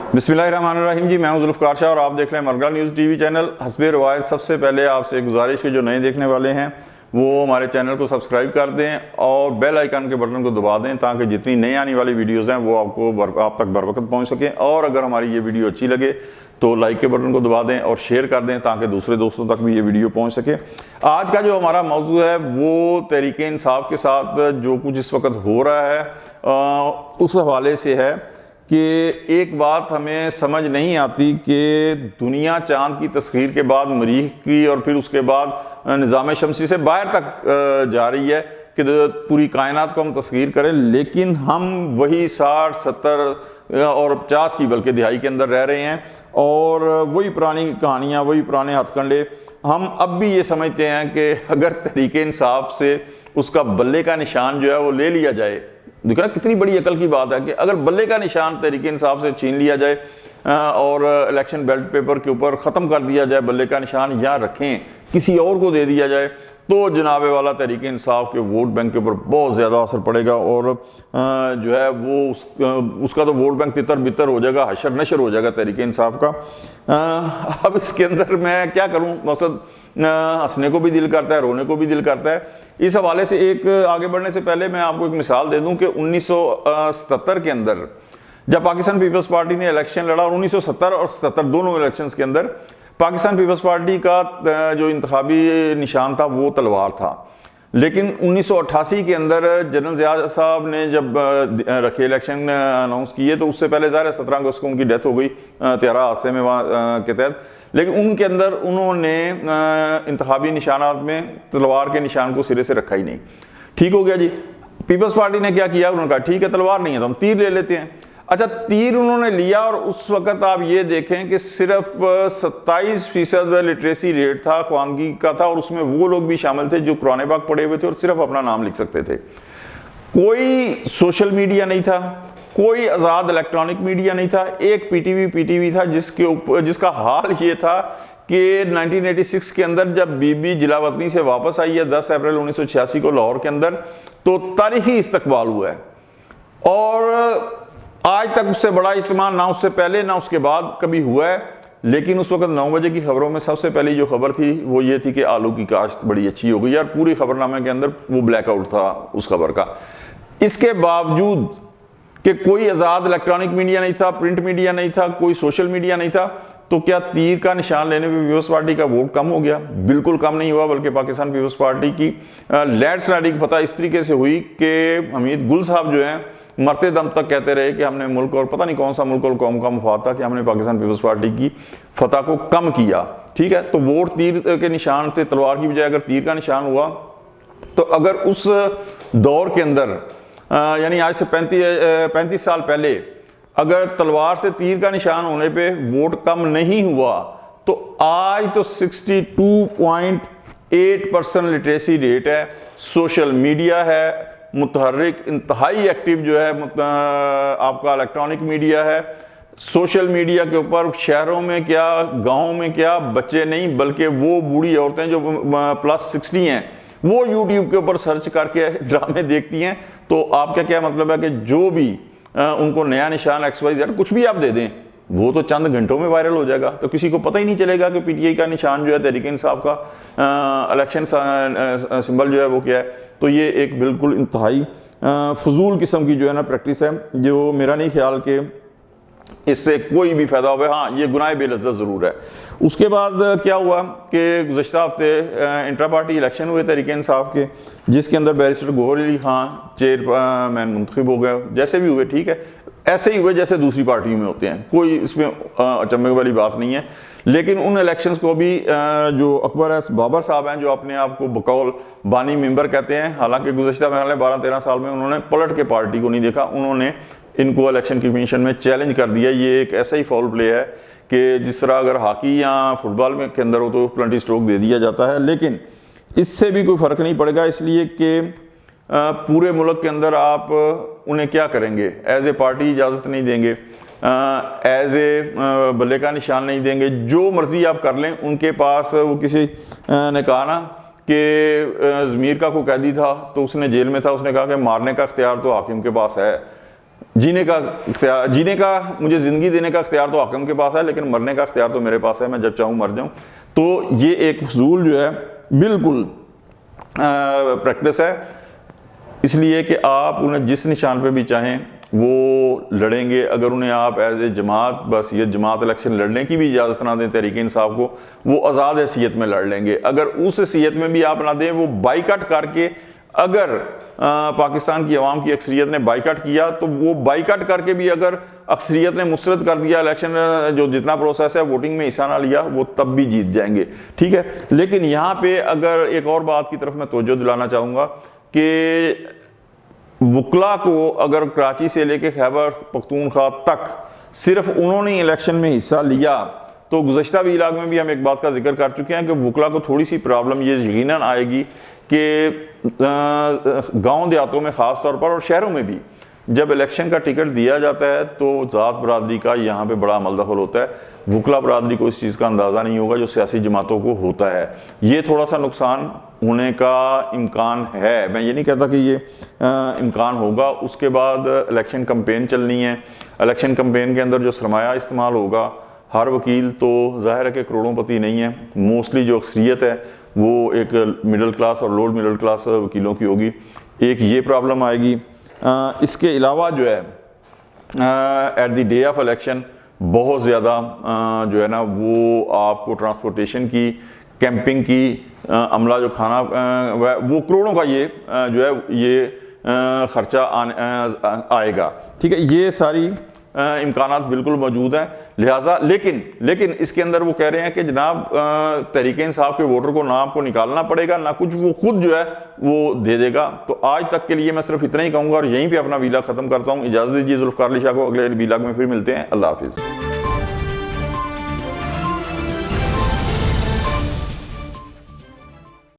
बिस्मिल्लाहिर्रहमानिर्रहीम जी, मैं हूं जुल्फ़कार शाह और आप देख रहे हैं मरगला न्यूज़ टीवी चैनल। हस्बे रवायत सबसे पहले आपसे गुजारिश है, जो नए देखने वाले हैं वो हमारे चैनल को सब्सक्राइब कर दें और बेल आइकन के बटन को दबा दें ताकि जितनी नई आने वाली वीडियोज़ हैं वो आप तक बर वक्त पहुँच सकें। और अगर हमारी ये वीडियो अच्छी लगे तो लाइक के बटन को दबा दें और शेयर कर दें ताकि दूसरे दोस्तों तक भी ये वीडियो पहुँच सके। आज का जो हमारा मौजू है वो तहरीक इंसाफ के साथ जो कुछ इस वक्त हो रहा है उस हवाले से है कि एक बात हमें समझ नहीं आती कि दुनिया चांद की तस्खीर के बाद मरीख की और फिर उसके बाद निज़ाम शमसी से बाहर तक जा रही है कि पूरी कायनात को हम तस्खीर करें, लेकिन हम वही 60, 70 और 50 की बल्कि दिहाई के अंदर रह रहे हैं और वही पुरानी कहानियाँ, वही पुराने हथकंडे। हम अब भी ये समझते हैं कि अगर तहरीक इंसाफ से उसका बल्ले का निशान जो है वो ले लिया जाए, देखो ना कितनी बड़ी अकल की बात है कि अगर बल्ले का निशान तहरीक इंसाफ से छीन लिया जाए और इलेक्शन बैलेट पेपर के ऊपर ख़त्म कर दिया जाए, बल्ले का निशान या रखें किसी और को दे दिया जाए, तो जनाबे वाला तहरीक इंसाफ के वोट बैंक के ऊपर बहुत ज़्यादा असर पड़ेगा और जो है वो उसका तो वोट बैंक तितर बितर हो जाएगा, हशर नशर हो जाएगा तहरीक इंसाफ का। अब इसके अंदर मैं क्या करूं, मकसद हंसने को भी दिल करता है, रोने को भी दिल करता है। इस हवाले से एक आगे बढ़ने से पहले मैं आपको एक मिसाल दे दूं कि 1977 के अंदर जब पाकिस्तान पीपल्स पार्टी ने इलेक्शन लड़ा और 1970 और 77 दोनों इलेक्शंस के अंदर पाकिस्तान पीपल्स पार्टी का जो इंतखाबी निशान था वो तलवार था। लेकिन 1988 के अंदर जनरल ज़िया साहब ने जब रखे इलेक्शन अनाउंस किए तो उससे पहले ज़ाहिर 17 अगस्त को उनकी डेथ हो गई त्यारा हादसे में वहाँ के तहत, लेकिन उनके अंदर उन्होंने इंतखाबी निशानात में तलवार के निशान को सिरे से रखा ही नहीं। ठीक हो गया जी। पीपल्स पार्टी ने क्या किया, उन्होंने कहा ठीक है तलवार नहीं है तो हम तीर ले लेते हैं। अच्छा, तीर उन्होंने लिया और उस वक्त आप ये देखें कि सिर्फ 27% लिटरेसी रेट था, ख्वानगी का था, और उसमें वो लोग भी शामिल थे जो कुरान पाक पढ़े हुए थे और सिर्फ अपना नाम लिख सकते थे। कोई सोशल मीडिया नहीं था, कोई आज़ाद इलेक्ट्रॉनिक मीडिया नहीं था। एक पीटीवी था जिसका हाल ये था कि 1986 के अंदर जब बीबी जिलावतनी से वापस आई है 10 अप्रैल 1986 को लाहौर के अंदर, तो तारीखी इस्तकबाल हुआ है और आज तक उससे बड़ा इज्तिमा ना उससे पहले ना उसके बाद कभी हुआ है। लेकिन उस वक्त 9 बजे की खबरों में सबसे पहली जो खबर थी वो ये थी कि आलू की काश्त बड़ी अच्छी हो गई यार, पूरी खबरनामे के अंदर वो ब्लैकआउट था उस खबर का। इसके बावजूद कि कोई आज़ाद इलेक्ट्रॉनिक मीडिया नहीं था, प्रिंट मीडिया नहीं था, कोई सोशल मीडिया नहीं था, तो क्या तीर का निशान लेने पर पीपल्स पार्टी का वोट कम हो गया? बिल्कुल कम नहीं हुआ, बल्कि पाकिस्तान पीपल्स पार्टी की लैंडस्लाइडिंग फतह इस तरीके से हुई कि हमीद गुल साहब जो हैं मरते दम तक कहते रहे कि हमने मुल्क और पता नहीं कौन सा मुल्क और कौम का मफाद था कि हमने पाकिस्तान पीपल्स पार्टी की फतह को कम किया। ठीक है, तो वोट तीर के निशान से तलवार की बजाय अगर तीर का निशान हुआ तो अगर उस दौर के अंदर यानी आज से 35 साल पहले अगर तलवार से तीर का निशान होने पे वोट कम नहीं हुआ तो आज तो 62.8% लिटरेसी रेट है, सोशल मीडिया है, मुतहर्रिक इंतहाई एक्टिव जो है आपका इलेक्ट्रॉनिक मीडिया है। सोशल मीडिया के ऊपर शहरों में क्या, गाँव में क्या, बच्चे नहीं बल्कि वो बूढ़ी औरतें जो +60 हैं वो यूट्यूब के ऊपर सर्च करके ड्रामे देखती हैं। तो आपका क्या मतलब है कि जो भी उनको नया निशान XYZ कुछ भी आप दे दें वो तो चंद घंटों में वायरल हो जाएगा, तो किसी को पता ही नहीं चलेगा कि PTI का निशान जो है तहरीक इंसाफ का इलेक्शन सिंबल जो है वो क्या है। तो ये एक बिल्कुल इंतहाई फजूल किस्म की जो है ना प्रैक्टिस है, जो मेरा नहीं ख्याल कि इससे कोई भी फ़ायदा हो। हाँ, ये गुनाह बेलज़्ज़त ज़रूर है। उसके बाद क्या हुआ कि गुज़श्ता हफ्ते इंट्रा पार्टी इलेक्शन हुए तहरीक इंसाफ के, जिसके अंदर बैरिस्टर गौहर अली खान चेयरमैन मुंतखब हो गए। जैसे भी हुए ठीक है, ऐसे ही हुए जैसे दूसरी पार्टियों में होते हैं, कोई इसमें अचंभे वाली बात नहीं है। लेकिन उन इलेक्शंस को भी जो अकबर एस बाबर साहब हैं जो अपने आप को बकौल बानी मेंबर कहते हैं, हालांकि गुज़श्ता में 12-13 साल में उन्होंने पलट के पार्टी को नहीं देखा, उन्होंने इनको इलेक्शन कमीशन में चैलेंज कर दिया। ये एक ऐसा ही फाउल प्ले है कि जिस तरह अगर हॉकी या फुटबॉल में के अंदर हो तो पेनल्टी स्ट्रोक दे दिया जाता है, लेकिन इससे भी कोई फ़र्क नहीं पड़ेगा, इसलिए कि पूरे मुल्क के अंदर आप उन्हें क्या करेंगे, एज ए पार्टी इजाज़त नहीं देंगे, एज ए बल्ले का निशान नहीं देंगे, जो मर्ज़ी आप कर लें। उनके पास वो किसी ने कहा ना कि ज़मीर का कोई कैदी था तो उसने जेल में था, उसने कहा कि मारने का इख्तियार तो हाकिम के पास है, जीने का मुझे ज़िंदगी देने का इख्तियार तो हाकिम के पास है, लेकिन मरने का इख्तियार तो मेरे पास है, मैं जब चाहूँ मर जाऊँ। तो ये एक फजूल जो है बिल्कुल प्रैक्टिस है, इसलिए कि आप उन्हें जिस निशान पे भी चाहें वो लड़ेंगे। अगर उन्हें आप एज ए जमात, बस ये जमात इलेक्शन लड़ने की भी इजाज़त ना दें तहरीक इंसाफ को, वो आज़ाद हैसियत में लड़ लेंगे। अगर उस हैसियत में भी आप ना दें, वो बाइकआउट करके, अगर पाकिस्तान की अवाम की अक्सरियत ने बाइकआउट किया तो वो बाइकआउट करके भी अगर अक्सरियत ने मुस्तरद कर दिया इलेक्शन, जो जितना प्रोसेस है, वोटिंग में हिस्सा ना लिया, वो तब भी जीत जाएंगे, ठीक है। लेकिन यहाँ पे अगर एक और बात की तरफ मैं तवज्जो दिलाना चाहूँगा कि वकला को अगर कराची से लेके खैबर पख्तूनख्वा तक सिर्फ उन्होंने इलेक्शन में हिस्सा लिया, तो गुज़श्ता व्लॉग में भी हम एक बात का जिक्र कर चुके हैं कि वकला को थोड़ी सी प्रॉब्लम ये यकीनन आएगी कि गांव देहातों में ख़ास तौर पर और शहरों में भी जब इलेक्शन का टिकट दिया जाता है तो ज़ात बरादरी का यहाँ पे बड़ा अमल दखल होता है। वकला बरादरी को इस चीज़ का अंदाज़ा नहीं होगा जो सियासी जमातों को होता है। ये थोड़ा सा नुकसान होने का इम्कान है, मैं ये नहीं कहता कि ये इम्कान होगा। उसके बाद इलेक्शन कैंपेन चलनी है, इलेक्शन कैंपेन के अंदर जो सरमाया इस्तेमाल होगा, हर वकील तो ज़ाहिर है कि करोड़ोंपति नहीं है, मोस्टली जो अक्सरियत है वो एक मिडिल क्लास और लोअर मिडिल क्लास वकीलों की होगी। एक ये प्रॉब्लम आएगी। इसके अलावा जो है at the day of election बहुत ज़्यादा जो है ना वो आपको ट्रांसपोर्टेशन की, कैंपिंग की, अमला जो खाना वो करोड़ों का ये जो है ये ख़र्चा आएगा, ठीक है। ये सारी इम्कानात बिल्कुल मौजूद हैं। लिहाजा लेकिन इसके अंदर वो कह रहे हैं कि जनाब तहरीक इंसाफ के वोटर को ना आपको निकालना पड़ेगा ना कुछ, वो खुद जो है वो दे देगा। तो आज तक के लिए मैं सिर्फ इतना ही कहूँगा और यहीं पे अपना वीलॉग ख़त्म करता हूँ। इजाज़त दीजिए जुल्फ़िकार अली शाह को, अगले वीलॉग में फिर मिलते हैं। अल्लाह हाफिज़।